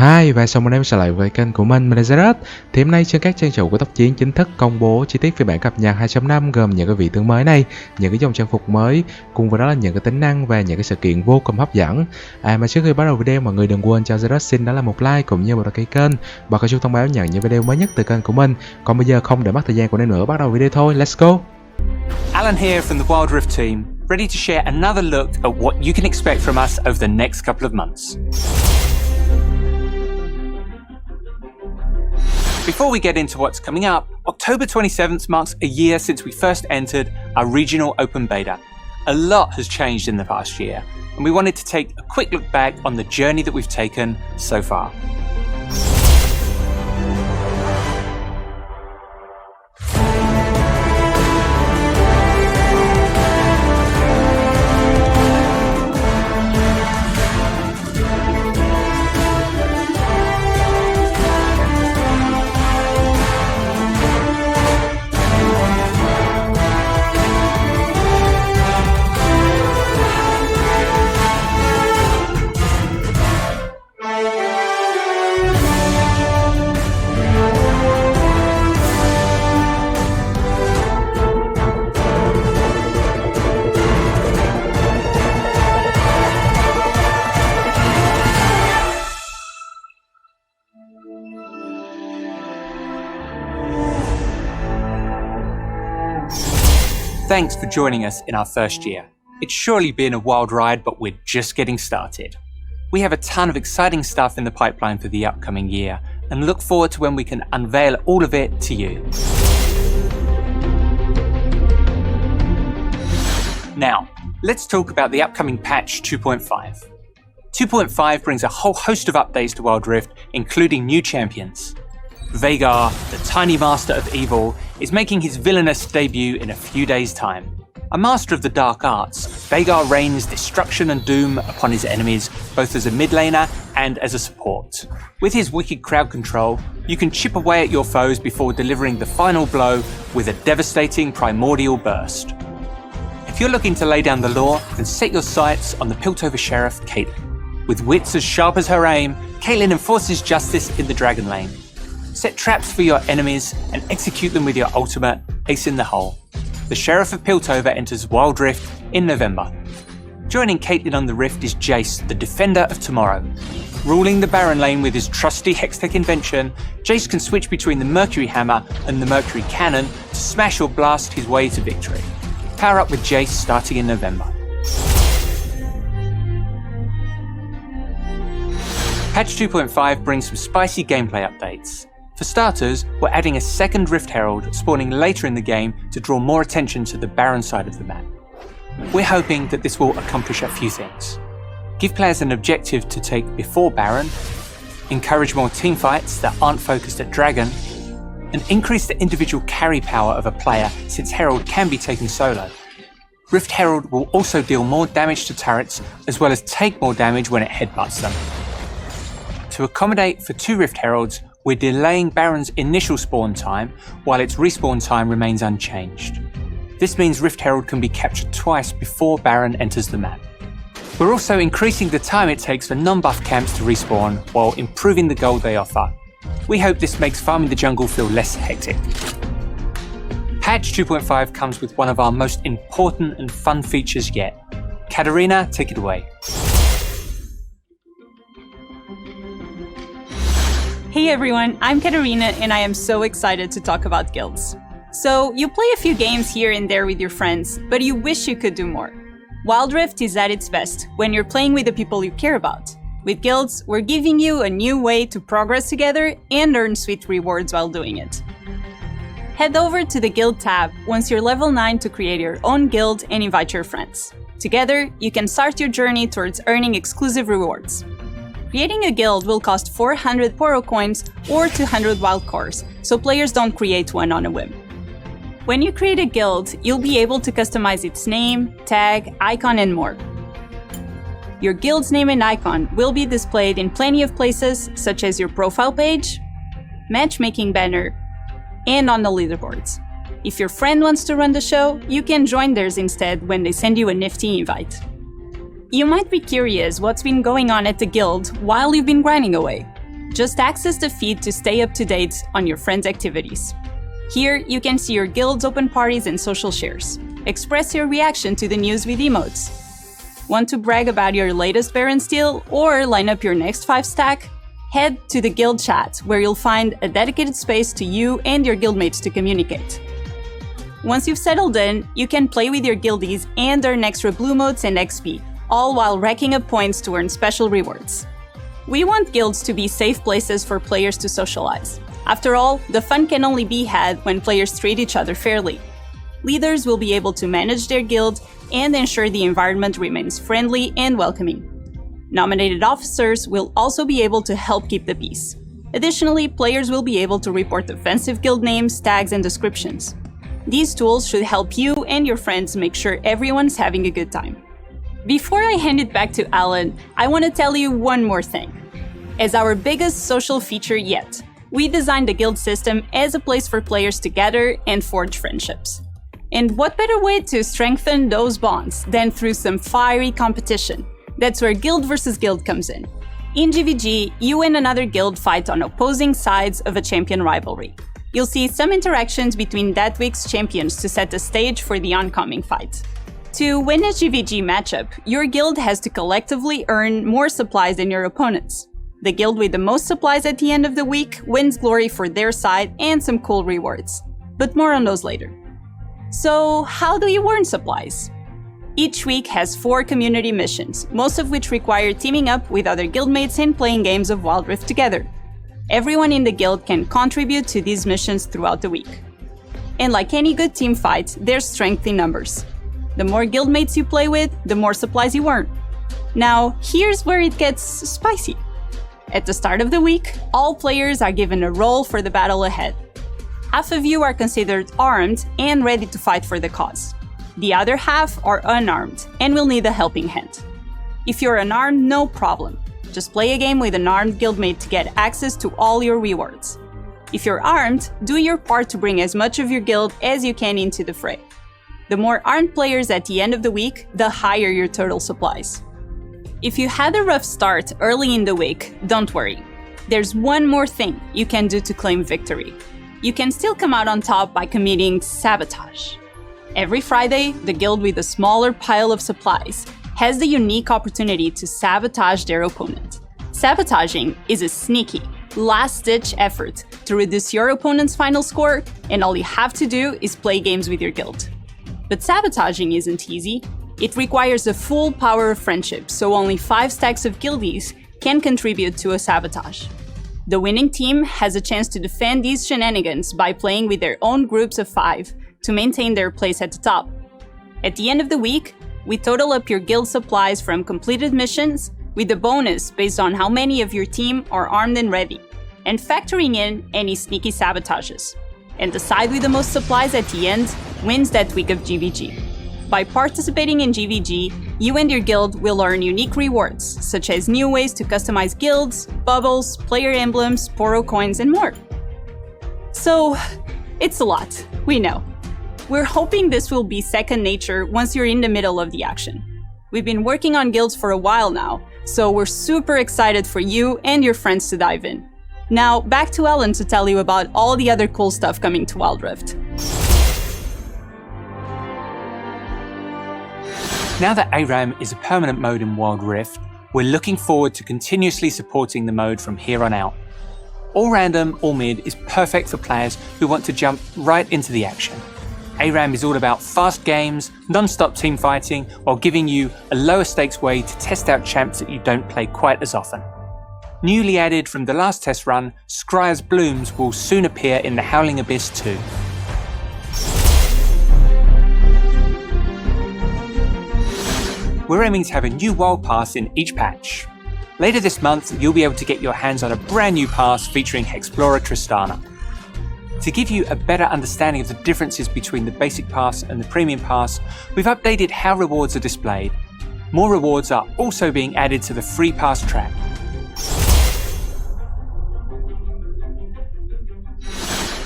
Hi và chào mừng em trở lại với kênh của mình là Zerus. Thì hôm nay trên các trang chủ của Tốc Chiến chính thức công bố chi tiết phiên bản cập nhật 2.5 gồm những cái vị tướng mới này, những cái dòng trang phục mới, cùng với đó là những cái tính năng và những cái sự kiện vô cùng hấp dẫn. Mà trước khi bắt đầu video, mọi người đừng quên cho Zerus xin đó là một like cũng như một đăng ký kênh và có chuông thông báo nhận những video mới nhất từ kênh của mình. Còn bây giờ không để mất thời gian của em nữa, bắt đầu video thôi. Let's go. Alan here from the Wild Rift team, ready to share another look at what you can expect from us over the next couple of months. Before we get into what's coming up, October 27th marks a year since we first entered our regional open beta. A lot has changed in the past year, and we wanted to take a quick look back on the journey that we've taken so far. Thanks for joining us in our first year. It's surely been a wild ride, but we're just getting started. We have a ton of exciting stuff in the pipeline for the upcoming year, and look forward to when we can unveil all of it to you. Now, let's talk about the upcoming patch 2.5. 2.5 brings a whole host of updates to Wild Rift, including new champions. Veigar, the tiny master of evil, is making his villainous debut in a few days' time. A master of the dark arts, Veigar rains destruction and doom upon his enemies, both as a mid laner and as a support. With his wicked crowd control, you can chip away at your foes before delivering the final blow with a devastating primordial burst. If you're looking to lay down the law, then set your sights on the Piltover Sheriff, Caitlyn. With wits as sharp as her aim, Caitlyn enforces justice in the Dragon Lane. Set traps for your enemies and execute them with your ultimate, Ace in the Hole. The Sheriff of Piltover enters Wild Rift in November. Joining Caitlyn on the Rift is Jayce, the Defender of Tomorrow. Ruling the Baron lane with his trusty Hextech invention, Jayce can switch between the Mercury Hammer and the Mercury Cannon to smash or blast his way to victory. Power up with Jayce starting in November. Patch 2.5 brings some spicy gameplay updates. For starters, we're adding a second Rift Herald spawning later in the game to draw more attention to the Baron side of the map. We're hoping that this will accomplish a few things. Give players an objective to take before Baron, encourage more teamfights that aren't focused at Dragon, and increase the individual carry power of a player since Herald can be taken solo. Rift Herald will also deal more damage to turrets as well as take more damage when it headbutts them. To accommodate for 2 Rift Heralds, we're delaying Baron's initial spawn time while its respawn time remains unchanged. This means Rift Herald can be captured twice before Baron enters the map. We're also increasing the time it takes for non-buff camps to respawn while improving the gold they offer. We hope this makes farming the jungle feel less hectic. Patch 2.5 comes with one of our most important and fun features yet. Katarina, take it away. Hey everyone, I'm Katarina and I am so excited to talk about guilds. So, you play a few games here and there with your friends, but you wish you could do more. Wild Rift is at its best when you're playing with the people you care about. With guilds, we're giving you a new way to progress together and earn sweet rewards while doing it. Head over to the Guild tab once you're level 9 to create your own guild and invite your friends. Together, you can start your journey towards earning exclusive rewards. Creating a guild will cost 400 Poro coins or 200 wild cores, so players don't create one on a whim. When you create a guild, you'll be able to customize its name, tag, icon, and more. Your guild's name and icon will be displayed in plenty of places, such as your profile page, matchmaking banner, and on the leaderboards. If your friend wants to run the show, you can join theirs instead when they send you a nifty invite. You might be curious what's been going on at the guild while you've been grinding away. Just access the feed to stay up to date on your friends' activities. Here, you can see your guild's open parties and social shares. Express your reaction to the news with emotes. Want to brag about your latest Baron steal or line up your next 5-stack? Head to the guild chat, where you'll find a dedicated space to you and your guildmates to communicate. Once you've settled in, you can play with your guildies and earn extra blue motes and XP, all while racking up points to earn special rewards. We want guilds to be safe places for players to socialize. After all, the fun can only be had when players treat each other fairly. Leaders will be able to manage their guild and ensure the environment remains friendly and welcoming. Nominated officers will also be able to help keep the peace. Additionally, players will be able to report offensive guild names, tags, and descriptions. These tools should help you and your friends make sure everyone's having a good time. Before I hand it back to Alan, I want to tell you one more thing. As our biggest social feature yet, we designed the guild system as a place for players to gather and forge friendships. And what better way to strengthen those bonds than through some fiery competition? That's where guild versus guild comes in. In GVG, you and another guild fight on opposing sides of a champion rivalry. You'll see some interactions between that week's champions to set the stage for the oncoming fight. To win a GVG matchup, your guild has to collectively earn more supplies than your opponents. The guild with the most supplies at the end of the week wins glory for their side and some cool rewards. But more on those later. So, how do you earn supplies? Each week has 4 community missions, most of which require teaming up with other guildmates and playing games of Wild Rift together. Everyone in the guild can contribute to these missions throughout the week. And like any good team fight, there's strength in numbers. The more guildmates you play with, the more supplies you earn. Now, here's where it gets spicy. At the start of the week, all players are given a role for the battle ahead. Half of you are considered armed and ready to fight for the cause. The other half are unarmed and will need a helping hand. If you're unarmed, no problem. Just play a game with an armed guildmate to get access to all your rewards. If you're armed, do your part to bring as much of your guild as you can into the fray. The more armed players at the end of the week, the higher your total supplies. If you had a rough start early in the week, don't worry. There's one more thing you can do to claim victory. You can still come out on top by committing sabotage. Every Friday, the guild with a smaller pile of supplies has the unique opportunity to sabotage their opponent. Sabotaging is a sneaky, last-ditch effort to reduce your opponent's final score, and all you have to do is play games with your guild. But sabotaging isn't easy. It requires the full power of friendship, so only 5 stacks of guildies can contribute to a sabotage. The winning team has a chance to defend these shenanigans by playing with their own groups of 5 to maintain their place at the top. At the end of the week, we total up your guild supplies from completed missions with a bonus based on how many of your team are armed and ready, and factoring in any sneaky sabotages. And the side with the most supplies at the end wins that week of GVG. By participating in GVG, you and your guild will earn unique rewards, such as new ways to customize guilds, bubbles, player emblems, Poro coins, and more. So, it's a lot, we know. We're hoping this will be second nature once you're in the middle of the action. We've been working on guilds for a while now, so we're super excited for you and your friends to dive in. Now, back to Ellen to tell you about all the other cool stuff coming to Wild Rift. Now that ARAM is a permanent mode in Wild Rift, we're looking forward to continuously supporting the mode from here on out. All random, all mid is perfect for players who want to jump right into the action. ARAM is all about fast games, non-stop team fighting, while giving you a lower stakes way to test out champs that you don't play quite as often. Newly added from the last test run, Scryer's Blooms will soon appear in the Howling Abyss too. We're aiming to have a new wild pass in each patch. Later this month, you'll be able to get your hands on a brand new pass featuring Explorer Tristana. To give you a better understanding of the differences between the basic pass and the premium pass, we've updated how rewards are displayed. More rewards are also being added to the free pass track.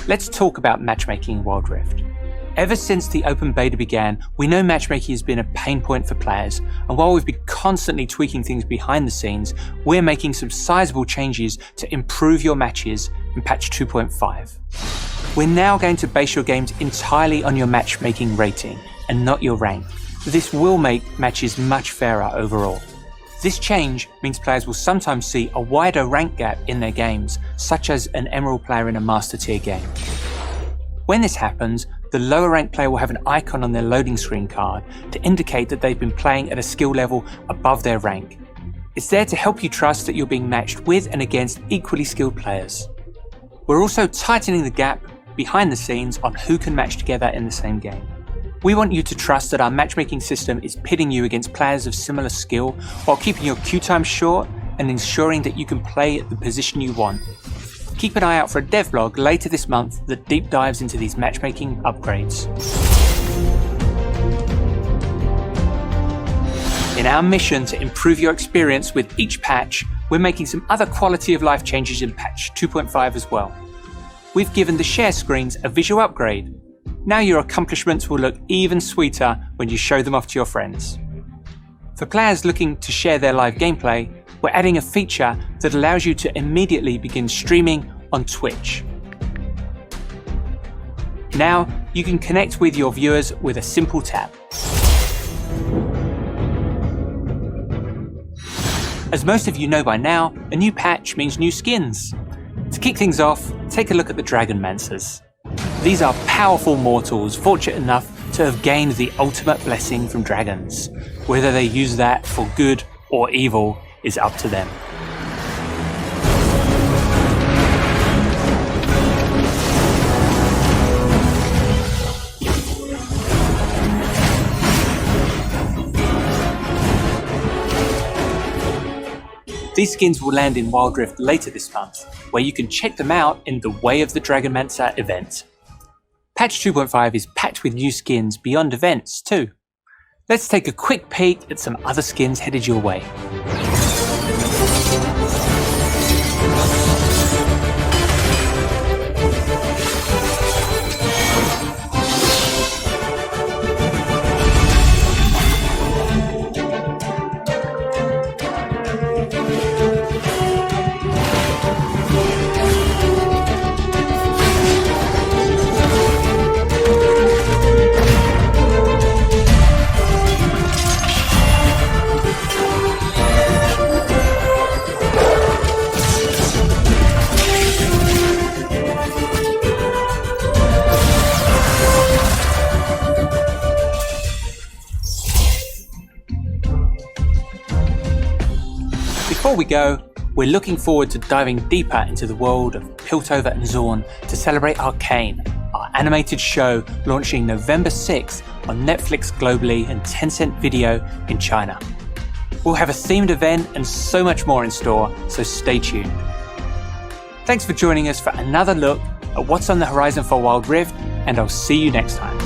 Let's talk about matchmaking in Wild Rift. Ever since the open beta began, we know matchmaking has been a pain point for players, and while we've been constantly tweaking things behind the scenes, we're making some sizable changes to improve your matches in patch 2.5. We're now going to base your games entirely on your matchmaking rating and not your rank. This will make matches much fairer overall. This change means players will sometimes see a wider rank gap in their games, such as an Emerald player in a Master tier game. When this happens, the lower ranked player will have an icon on their loading screen card to indicate that they've been playing at a skill level above their rank. It's there to help you trust that you're being matched with and against equally skilled players. We're also tightening the gap behind the scenes on who can match together in the same game. We want you to trust that our matchmaking system is pitting you against players of similar skill while keeping your queue time short and ensuring that you can play at the position you want. Keep an eye out for a devlog later this month that deep dives into these matchmaking upgrades. In our mission to improve your experience with each patch, we're making some other quality of life changes in patch 2.5 as well. We've given the share screens a visual upgrade. Now your accomplishments will look even sweeter when you show them off to your friends. For players looking to share their live gameplay, we're adding a feature that allows you to immediately begin streaming on Twitch. Now you can connect with your viewers with a simple tap. As most of you know by now, a new patch means new skins. To kick things off, take a look at the Dragonmancers. These are powerful mortals fortunate enough to have gained the ultimate blessing from dragons. Whether they use that for good or evil is up to them. These skins will land in Wild Rift later this month, where you can check them out in the Way of the Dragonmancer event. Patch 2.5 is packed with new skins beyond events too. Let's take a quick peek at some other skins headed your way. Before we go, we're looking forward to diving deeper into the world of Piltover and Zorn to celebrate Arcane, our animated show launching November 6th on Netflix globally and Tencent Video in China. We'll have a themed event and so much more in store, so stay tuned. Thanks for joining us for another look at what's on the horizon for Wild Rift, and I'll see you next time.